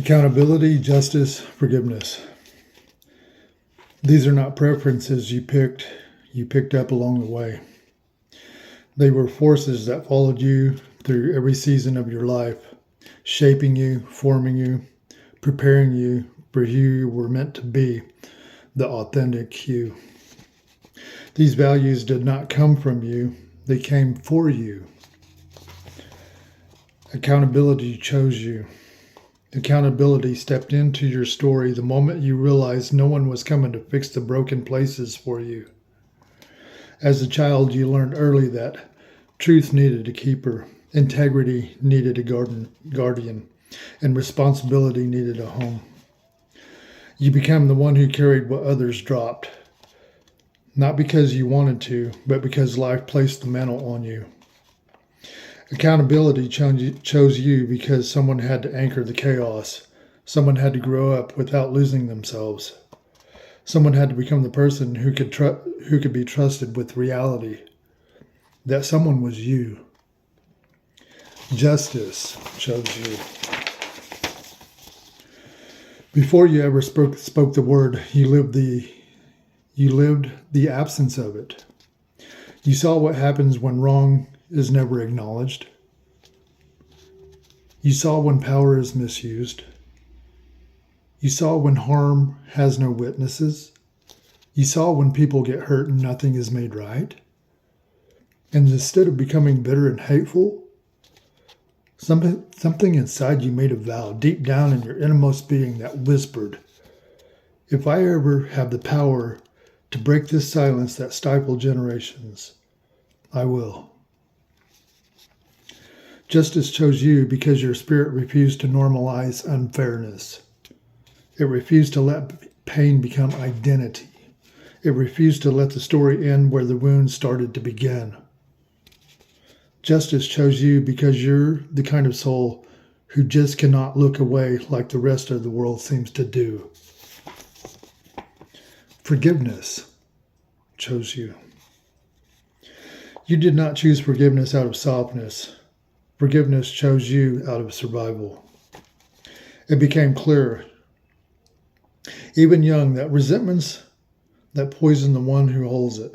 Accountability, justice, forgiveness. These are not preferences you picked up along the way. They were forces that followed you through every season of your life, shaping you, forming you, preparing you for who you were meant to be, the authentic you. These values did not come from you, they came for you. Accountability chose you. Accountability stepped into your story the moment you realized no one was coming to fix the broken places for you. As a child, you learned early that truth needed a keeper, integrity needed a guardian, and responsibility needed a home. You became the one who carried what others dropped, not because you wanted to, but because life placed the mantle on you. Accountability chose you because someone had to anchor the chaos. Someone had to grow up without losing themselves. Someone had to become the person who could be trusted with reality. That someone was you. Justice chose you. Before you ever spoke the word, you lived the absence of it. You saw what happens when wrong is never acknowledged. You saw when power is misused. You saw when harm has no witnesses. You saw when people get hurt and nothing is made right. And instead of becoming bitter and hateful, something inside you made a vow deep down in your innermost being that whispered, if I ever have the power to break this silence that stifled generations, I will. Justice chose you because your spirit refused to normalize unfairness. It refused to let pain become identity. It refused to let the story end where the wound started to begin. Justice chose you because you're the kind of soul who just cannot look away like the rest of the world seems to do. Forgiveness chose you. You did not choose forgiveness out of softness. Forgiveness chose you out of survival. It became clear, even young, that resentments that poison the one who holds it.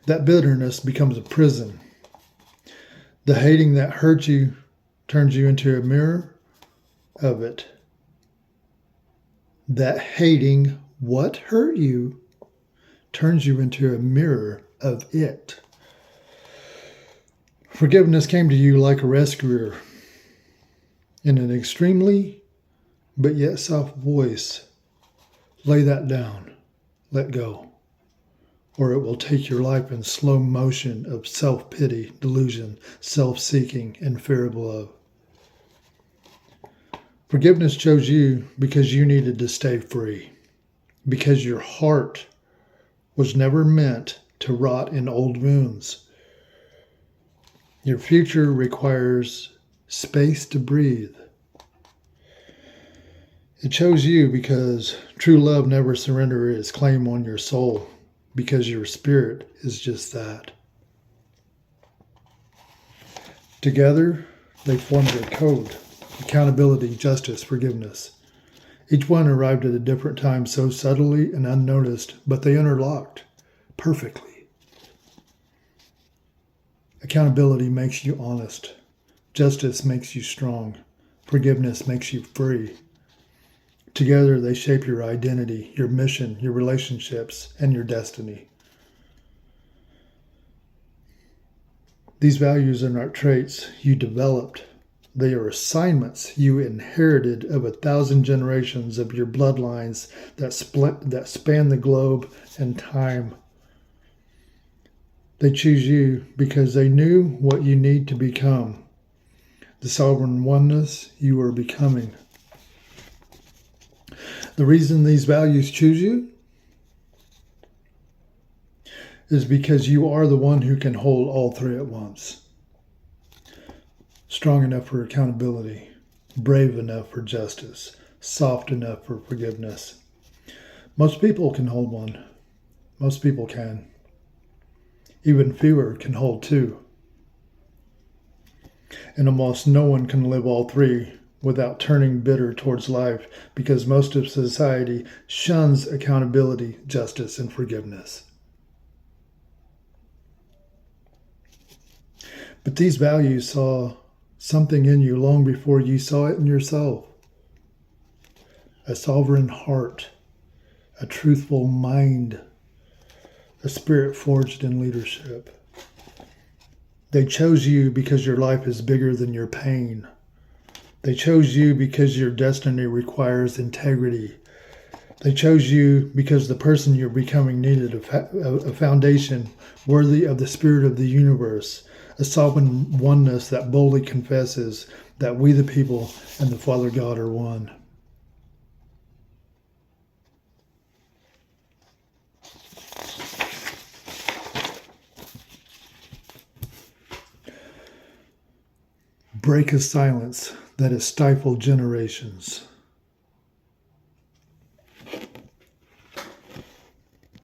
That bitterness becomes a prison. The hating that hurt you turns you into a mirror of it. That hating what hurt you turns you into a mirror of it. Forgiveness came to you like a rescuer in an extremely but yet soft voice. Lay that down. Let go. Or it will take your life in slow motion of self-pity, delusion, self-seeking, and fear of love. Forgiveness chose you because you needed to stay free. Because your heart was never meant to rot in old wounds. Your future requires space to breathe. It chose you because true love never surrenders its claim on your soul, because your spirit is just that. Together, they formed a code: accountability, justice, forgiveness. Each one arrived at a different time so subtly and unnoticed, but they interlocked perfectly. Accountability makes you honest. Justice makes you strong. Forgiveness makes you free. Together, they shape your identity, your mission, your relationships, and your destiny. These values are not traits you developed. They are assignments you inherited of 1,000 generations of your bloodlines that span the globe and time. They choose you because they knew what you need to become, the sovereign oneness you are becoming. The reason these values choose you is because you are the one who can hold all three at once. Strong enough for accountability, brave enough for justice, soft enough for forgiveness. Most people can hold one. Most people can. Even fewer can hold two. And almost no one can live all three without turning bitter towards life, because most of society shuns accountability, justice, and forgiveness. But these values saw something in you long before you saw it in yourself. A sovereign heart, a truthful mind, a spirit forged in leadership. They chose you because your life is bigger than your pain. They chose you because your destiny requires integrity. They chose you because the person you're becoming needed a foundation worthy of the spirit of the universe, a sovereign oneness that boldly confesses that we the people and the Father God are one. Break a silence that has stifled generations.